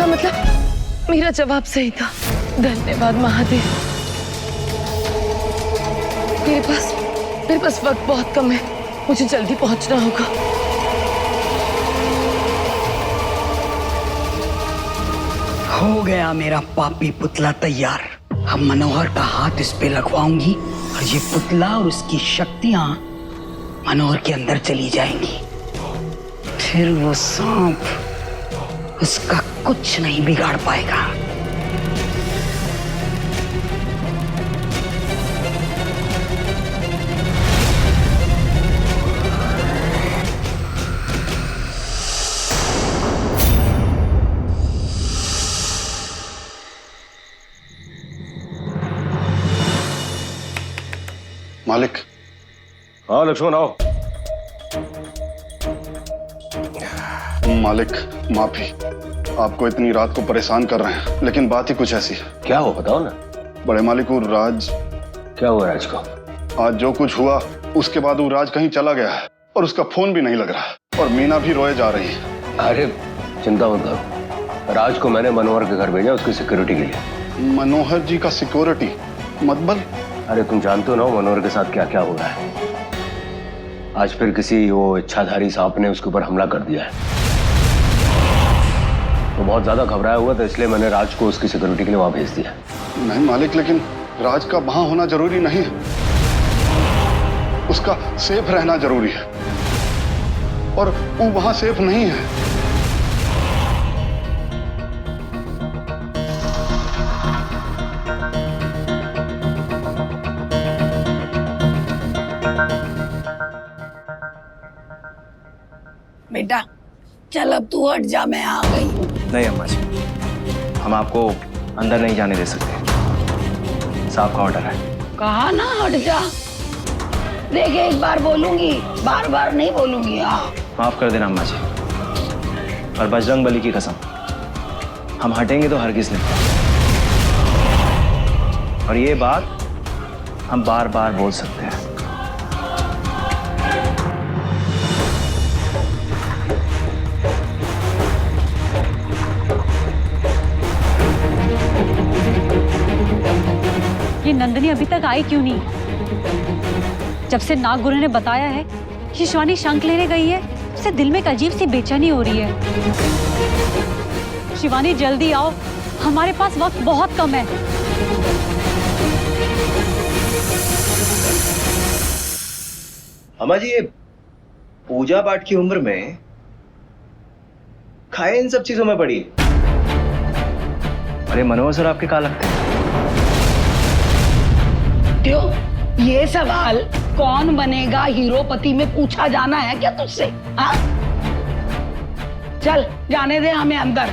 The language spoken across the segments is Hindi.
इसका मतलब मेरा जवाब सही था। धन्यवाद महादेव। मेरे पास वक्त बहुत कम है, मुझे जल्दी पहुंचना होगा। हो गया मेरा पापी पुतला तैयार। अब मनोहर का हाथ इस पे लगवाऊंगी और ये पुतला और उसकी शक्तियां मनोहर के अंदर चली जाएंगी। फिर वो सांप उसका कुछ नहीं बिगाड़ पाएगा। मालिक। हाँ लक्ष्मण आओ। मालिक माफी, आपको इतनी रात को परेशान कर रहे हैं, लेकिन बात ही कुछ ऐसी है। क्या हो बताओ ना। बड़े मालिक वो राज। क्या हुआ राज को? आज जो कुछ हुआ उसके बाद वो राज कहीं चला गया है और उसका फोन भी नहीं लग रहा और मीना भी रोए जा रही है। अरे चिंता मत करो, राज को मैंने मनोहर के घर भेजा उसकी सिक्योरिटी के लिए। मनोहर जी का सिक्योरिटी मतलब? अरे तुम जानते हो ना मनोहर के साथ क्या क्या हो रहा है। आज फिर किसी वो इच्छाधारी सांप ने उसके ऊपर हमला कर दिया है। तो बहुत ज्यादा घबराया हुआ था, इसलिए मैंने राज को उसकी सिक्योरिटी के लिए वहां भेज दिया। नहीं मालिक, लेकिन राज का वहां होना जरूरी नहीं है, उसका सेफ रहना जरूरी है और वो वहां सेफ नहीं है। बेटा चल अब तू हट जा, मैं आ गई हूँ। नहीं अम्मा जी, हम आपको अंदर नहीं जाने दे सकते, साहब का ऑर्डर है। कहा ना हट जा। देख एक बार बोलूंगी, बार बार नहीं बोलूंगी। हाँ माफ कर देना अम्मा जी, और बजरंग बली की कसम, हम हटेंगे तो हरगिज नहीं। और ये बात हम बार बार बोल सकते हैं। ये नंदिनी अभी तक आई क्यों नहीं? जब से नागगुरु ने बताया है कि शिवानी शंख लेने गई है, उससे दिल में एक अजीब सी बेचैनी हो रही है। शिवानी जल्दी आओ, हमारे पास वक्त बहुत कम है। अम्मा जी ये पूजा पाठ की उम्र में खाए इन सब चीजों में पड़ी। अरे मनोहर सर आपके कहाँ लगते हैं? क्यों ये सवाल कौन बनेगा हीरोपति में पूछा जाना है क्या तुझसे? हाँ चल जाने दे हमें अंदर।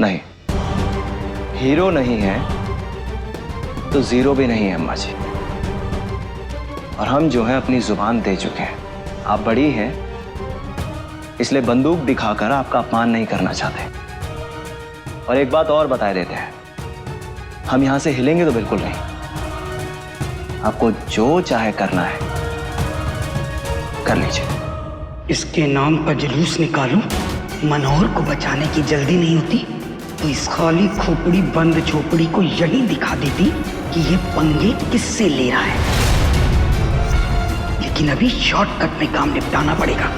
नहीं, हीरो नहीं है तो जीरो भी नहीं है अम्मा जी। और हम जो है अपनी जुबान दे चुके हैं। आप बड़ी हैं, इसलिए बंदूक दिखाकर आपका अपमान नहीं करना चाहते। और एक बात और बता देते हैं, हम यहां से हिलेंगे तो बिल्कुल नहीं। आपको जो चाहे करना है कर लीजिए। इसके नाम पर जुलूस निकालूं, मनोहर को बचाने की जल्दी नहीं होती तो इस खाली खोपड़ी बंद झोपड़ी को यही दिखा देती कि ये पंगे किससे ले रहा है। लेकिन अभी शॉर्टकट में काम निपटाना पड़ेगा।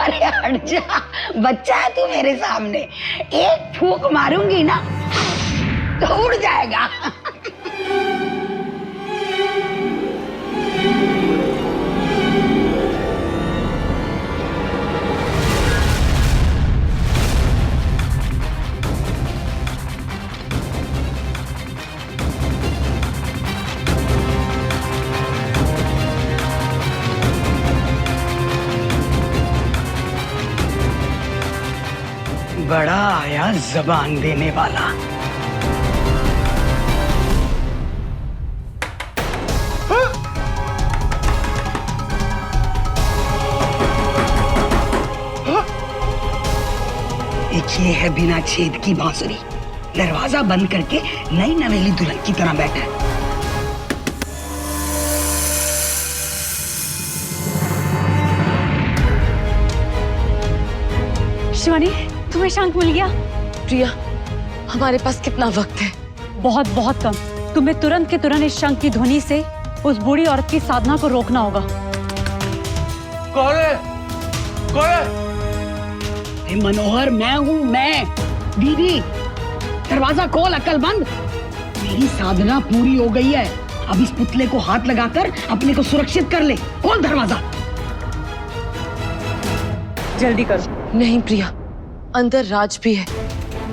अरे हट जा, बच्चा है तू मेरे सामने। एक फूंक मारूंगी ना तो उड़ जाएगा। बड़ा आया जबान देने वाला। एक ये है बिना छेद की बांसुरी दरवाजा बंद करके नई नवेली दुल्हन की तरह बैठा है। शिवानी, तुम्हें शंख मिल गया? प्रिया, हमारे पास कितना वक्त है? बहुत बहुत कम। तुम्हें तुरंत के तुरंत इस शंख की ध्वनि से उस बूढ़ी औरत की साधना को रोकना होगा। कौन है? कौन है? मनोहर, मैं हूँ, मैं। दीदी, दरवाजा खोल, अक्लमंद। मेरी साधना पूरी हो गई है। अब इस पुतले को हाथ लगाकर अपने को सुरक्षित कर ले। खोल दरवाजा। जल्दी करो। नहीं प्रिया, अंदर राज भी है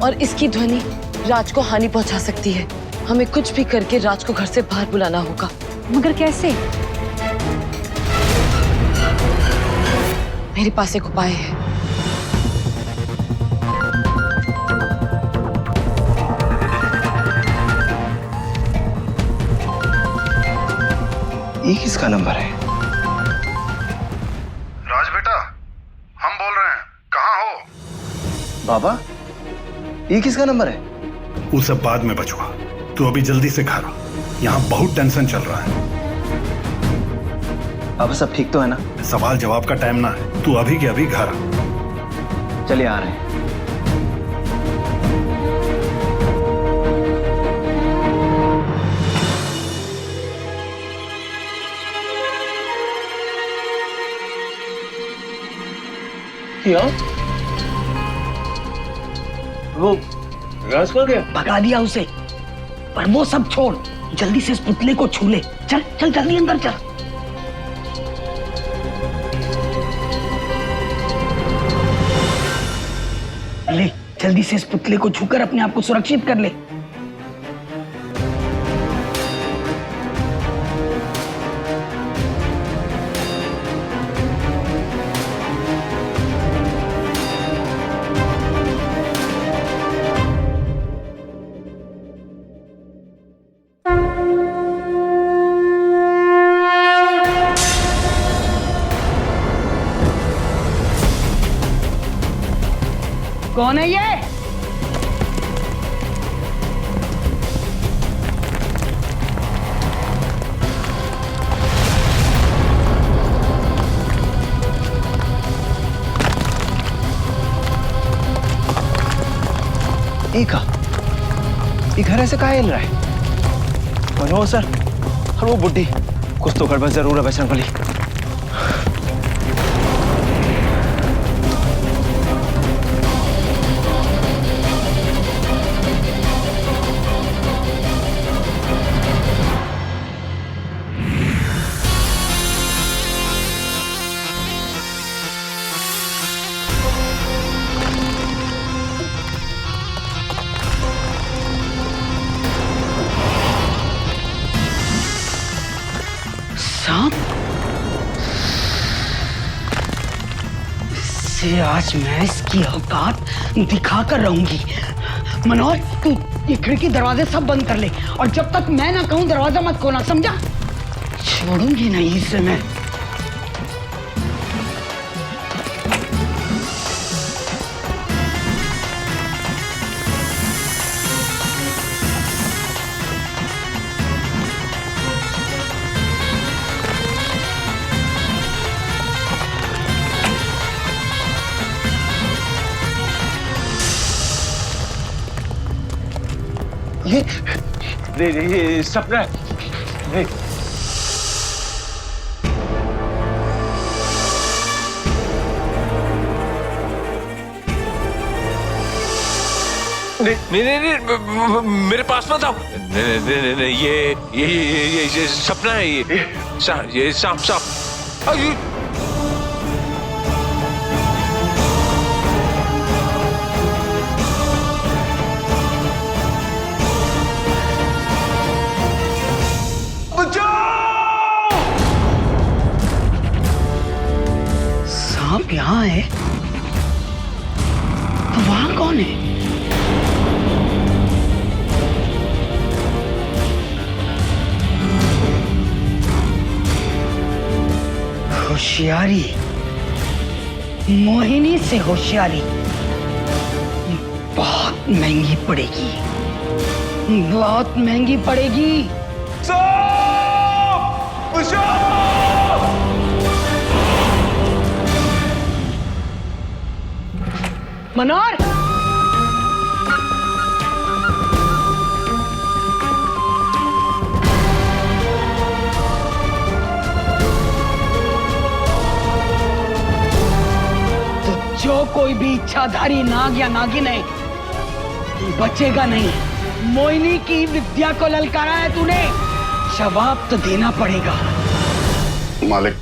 और इसकी ध्वनि राज को हानि पहुंचा सकती है। हमें कुछ भी करके राज को घर से बाहर बुलाना होगा। मगर कैसे? मेरे पास एक उपाय है। ये किसका नंबर है? राज बेटा, हम बोल रहे हैं, कहाँ हो? बाबा, ये किसका नंबर है? वो सब बाद में बचवा, तू अभी जल्दी से घर आ। यहाँ बहुत टेंशन चल रहा है। बाबा सब ठीक तो है ना? सवाल जवाब का टाइम ना है, तू अभी के अभी घर आ। चलिए आ रहे हैं। क्या? वो राज कहाँ गया? भगा दिया उसे। पर वो सब छोड़, जल्दी से इस पुतले को छू ले। चल चल जल्दी अंदर चल। ले, जल्दी से इस पुतले को छूकर अपने आप को सुरक्षित कर ले। कौन है ये? ये घर ऐसे कहाँ हिल रहा है? मनोहर सर और वो बुड्ढी, कुछ तो गड़बड़ जरूर है बजरंगबली। सांप? इससे आज मैं इसकी औकात दिखाकर रहूंगी। मनोहर, तू ये खिड़की दरवाजे सब बंद कर ले और जब तक मैं ना कहूं दरवाजा मत खोलना, समझा? छोड़ूंगी नहीं इसे मैं। ये सपना है। नहीं, मेरे पास मत आओ। नहीं, ये सपना है। ये सांप। सांप यहाँ है? वहां कौन है? होशियारी, मोहिनी से होशियारी, बहुत महंगी पड़ेगी, बहुत महंगी पड़ेगी। मनोहर, तो जो कोई भी इच्छाधारी नाग या नागिन है बचेगा नहीं। मोहिनी की विद्या को ललकारा है तूने, जवाब तो देना पड़ेगा। मालिक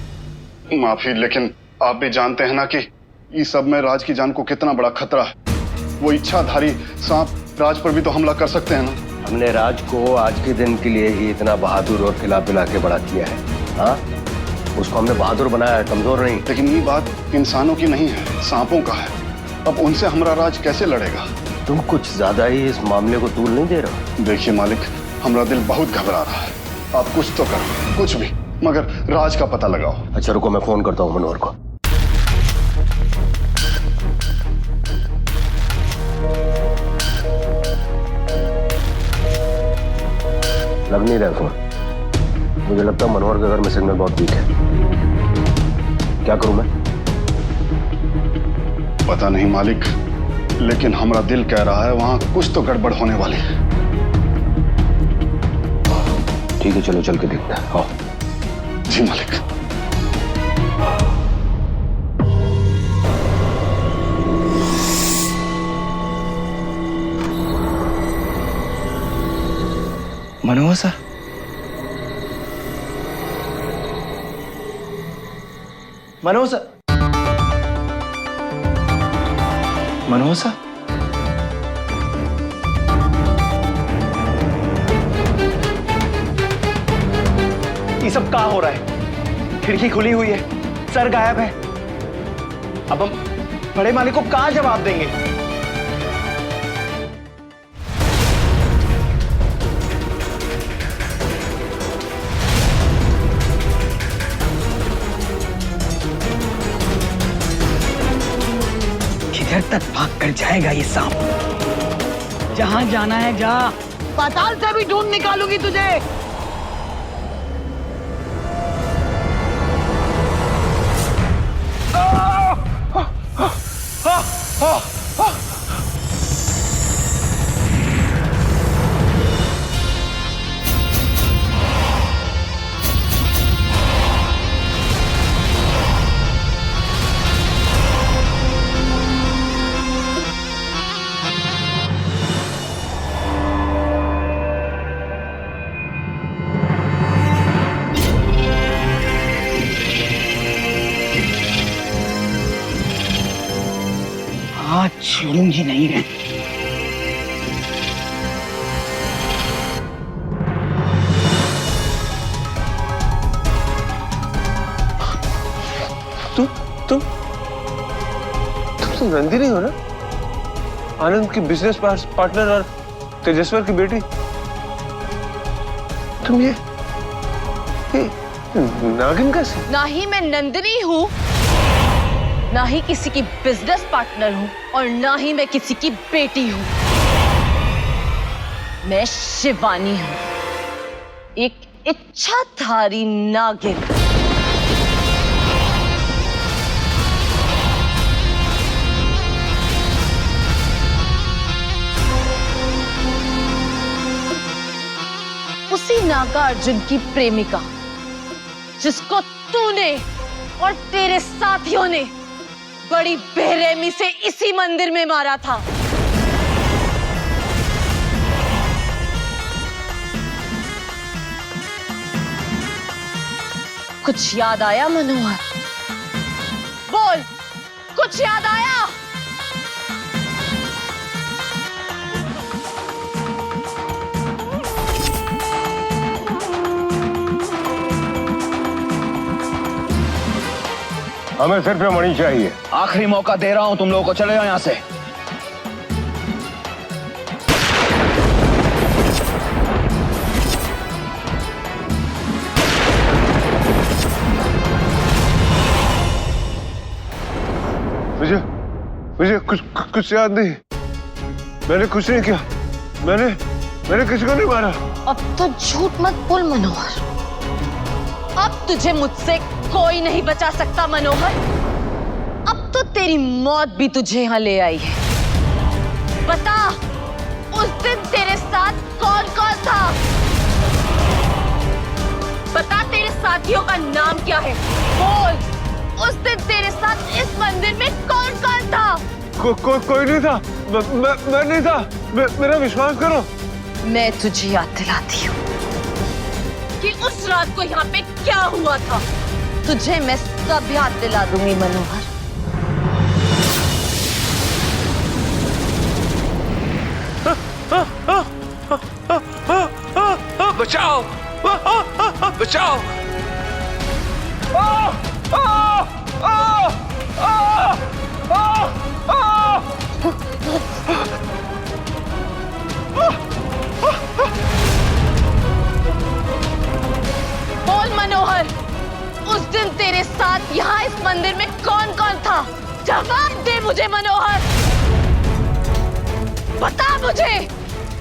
माफी, लेकिन आप भी जानते हैं ना कि इस सब में राज की जान को कितना बड़ा खतरा है। वो इच्छाधारी सांप राज पर भी तो हमला कर सकते हैं ना। हमने राज को आज के दिन के लिए ही इतना बहादुर और खिला पिला के बड़ा किया है। हाँ, उसको हमने बहादुर बनाया है, कमजोर नहीं। लेकिन ये बात इंसानों की नहीं है, सांपों का है। अब उनसे हमारा राज कैसे लड़ेगा? तुम कुछ ज्यादा ही इस मामले को तूल नहीं दे रहे हो? देखिए मालिक, हमारा दिल बहुत घबरा रहा है। आप कुछ तो करो, कुछ भी, मगर राज का पता लगाओ। अच्छा रुको, मैं फोन करता हूँ मनोहर को। लग नहीं रहा फोन। मुझे लगता है मनोहर के घर में सिग्नल बहुत वीक है। क्या करूं मैं? पता नहीं मालिक, लेकिन हमारा दिल कह रहा है वहां कुछ तो गड़बड़ होने वाली है। ठीक है, चलो चल के देखते हैं। आओ। जी मालिक। मनोहर सर, मनोहर सर, मनोहर सर, ये सब क्या हो रहा है? खिड़की खुली हुई है, सर गायब है। अब हम बड़े मालिक को क्या जवाब देंगे? किधर तक भाग कर जाएगा ये सांप? जहां जाना है जा, पाताल से भी ढूंढ निकालूंगी तुझे। हाथ छोड़ूंगी नहीं मैं। तुम तो नंदिनी हो ना, आनंद की बिजनेस पार्टनर और तेजस्वर की बेटी। तुम ये नागिन कैसे? ना ही मैं नंदिनी हूँ, ना ही किसी की बिजनेस पार्टनर हूँ, और ना ही मैं किसी की बेटी हूँ। मैं शिवानी हूँ, एक इच्छाधारी नागिन। उसी नागार्जुन की प्रेमिका जिसको तूने और तेरे साथियों ने बड़ी बेरहमी से इसी मंदिर में मारा था। कुछ याद आया मनोहर? बोल, कुछ याद आया? हमें सिर्फ ये मणि चाहिए। आखिरी मौका दे रहा हूं तुम लोगों को, चले जाओ यहां से। मुझे मुझे कुछ याद नहीं। मैंने कुछ नहीं किया। मैंने किसी को नहीं मारा। अब तो झूठ मत बोल मनोहर। अब तुझे मुझसे कोई नहीं बचा सकता मनोहर। अब तो तेरी मौत भी तुझे यहाँ ले आई है। बता, उस दिन तेरे साथ कौन कौन था? बता, तेरे साथियों का नाम क्या है? बोल, उस दिन तेरे साथ इस मंदिर में कौन कौन था? कोई नहीं था। मैं नहीं था। मेरा विश्वास करो। मैं तुझे याद दिलाती हूँ कि उस रात को यहाँ पे क्या हुआ था। तुझे मैं सब याद दिला दूंगी मनोहर। बचाओ, बचाओ। बोल मनोहर, उस दिन तेरे साथ यहाँ इस मंदिर में कौन कौन था? जवाब दे मुझे मनोहर। बता मुझे,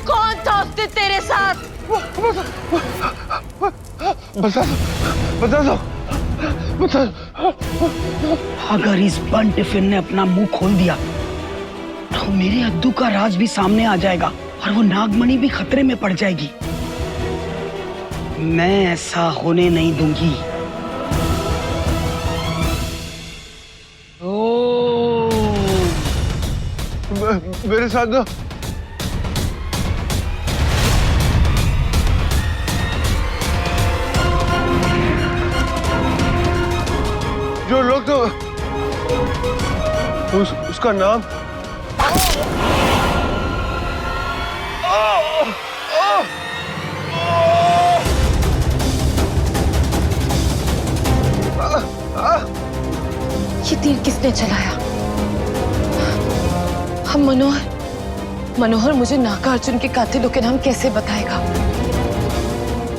कौन था उस दिन तेरे साथ? बता दो। अगर इस बंद टिफिन ने अपना मुंह खोल दिया तो मेरे अद्दू का राज भी सामने आ जाएगा और वो नागमणि भी खतरे में पड़ जाएगी। मैं ऐसा होने नहीं दूंगी। मेरे साथ दो। जो लोग तो उसका नाम ये तीर किसने चलाया? हम मनोहर मुझे नागार्जुन के कातिलों के नाम कैसे बताएगा?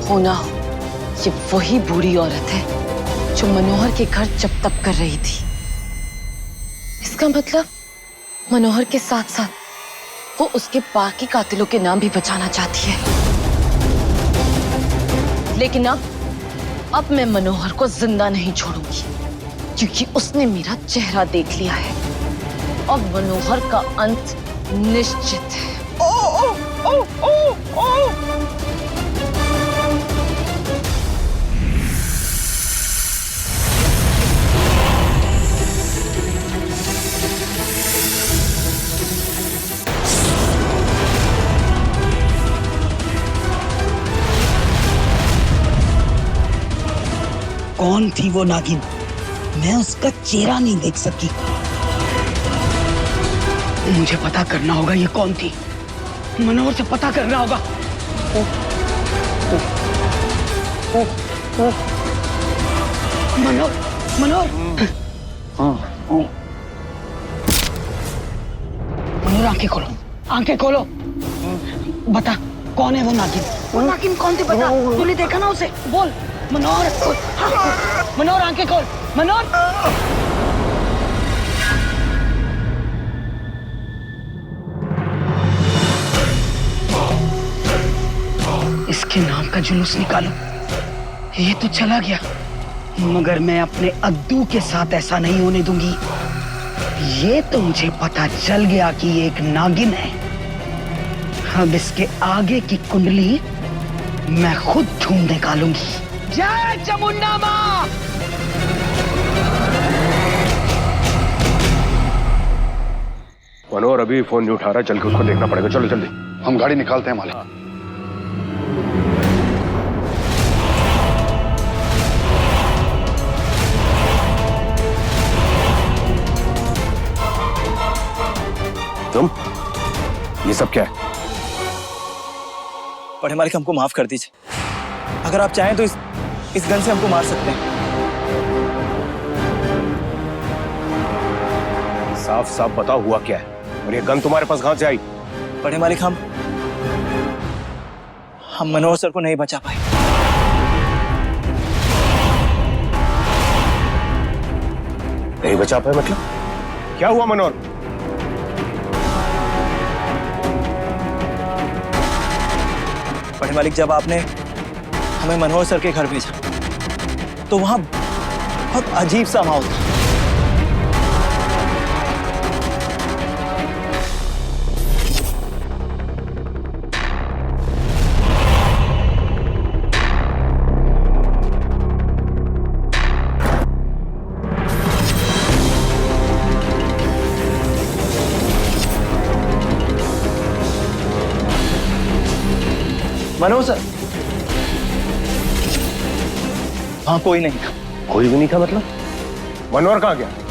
हो ना हो, ये वही बूढ़ी औरत है जो मनोहर के घर जब तप कर रही थी। इसका मतलब मनोहर के साथ साथ वो उसके बाकी कातिलों के नाम भी बचाना चाहती है। लेकिन अब मैं मनोहर को जिंदा नहीं छोड़ूंगी, क्योंकि उसने मेरा चेहरा देख लिया है। अब मनोहर का अंत निश्चित है। कौन थी वो नागिन? मैं उसका चेहरा नहीं देख सकी। मुझे पता करना होगा ये कौन थी। मनोहर से पता करना होगा। मनोहर आंखें खोलो, आंखें खोलो। बता, कौन है वो नागिन? वो नागिन कौन थी बता। तूने देखा ना उसे? बोल मनोहर। मनोहर आंखें खोल। मनोहर इसके नाम का जुलूस निकालो। ये तो चला गया, मगर मैं अपने अद्दू के साथ ऐसा नहीं होने दूंगी। ये तो मुझे पता चल गया कि ये एक नागिन है। अब इसके आगे की कुंडली मैं खुद ढूंढ निकालूंगी। जय चामुंडा मां। मनोहर अभी फोन नहीं उठा रहा, चल के उसको देखना पड़ेगा। चलो जल्दी। हम गाड़ी निकालते हैं मालिक। तुम ये सब क्या है? बड़े मालिक, हमको माफ कर दीजिए। अगर आप चाहें तो इस गन से हमको मार सकते हैं। साफ साफ बताओ हुआ क्या है, और ये गन तुम्हारे पास कहां से आई? बड़े मालिक, हम मनोहर सर को नहीं बचा पाए। नहीं बचा पाए मतलब? क्या हुआ मनोहर? बड़े मालिक, जब आपने हमें मनोहर सर के घर भेजा तो वहां बहुत अजीब सा माहौल था। मनोहर सर, वहां कोई नहीं था। कोई भी नहीं था मतलब? मनोहर कहाँ गया?